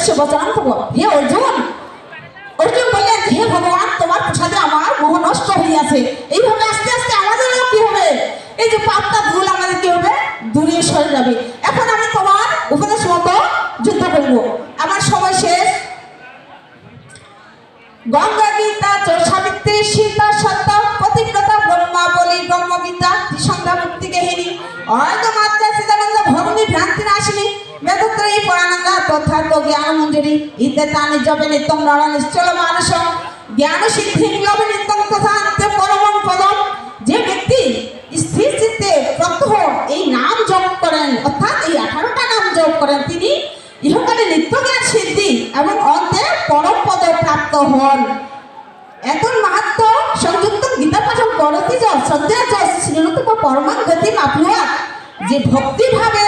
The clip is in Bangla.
তস্য বচনং তব। হে অর্জুন, অর্জুন বললেন হে ভগবান, তোমার প্রসাদে আমার মোহ নষ্ট হইয়াছে। এইভাবে আস্তে আস্তে আমাদেরও কি হবে, এই যে পাপটা ভুল আমাদের কি হবে, দূরে সরে যাবে। এখন আমি তোমার উপদেশ মতো যুদ্ধ করব। আমার সময় শেষ। গঙ্গা গীতা, সাবিত্রী, সীতা, সত্য, পতিব্রতা, ব্রহ্মা বলি, ব্রহ্মবিদ্যা, ত্রিসন্ধ্যা, মুক্তি গেহিনী, অয়ত মাত্রা, চিদানন্দ, ভগনী, ভ্রান্তি নাশিনী, বেদত্রয়ী, পরানন্দা, তথার্থ জ্ঞান মঞ্জুরি, ইতে তানি জপে নিত্যং নর নিশ্চল মানস, জ্ঞান সিদ্ধি লবে নিত্যং তথা নিত্য পরমং পদম। যে ব্যক্তি স্থির চিত্তে প্রত্যহ এই নাম জপ করেন, অর্থাৎ এই 18টা নাম জপ করেন, তিনি ইহকালে নিত্য জ্ঞান সিদ্ধি এবং অন্তে পরম পদ প্রাপ্ত হন। এত মাহাত্ম সংযুক্ত গীতা পাঠন করতি শ্রদ্ধা শ্রীরূপ পরমাং গতি মাপলুয়া। যে ভক্তি ভাবে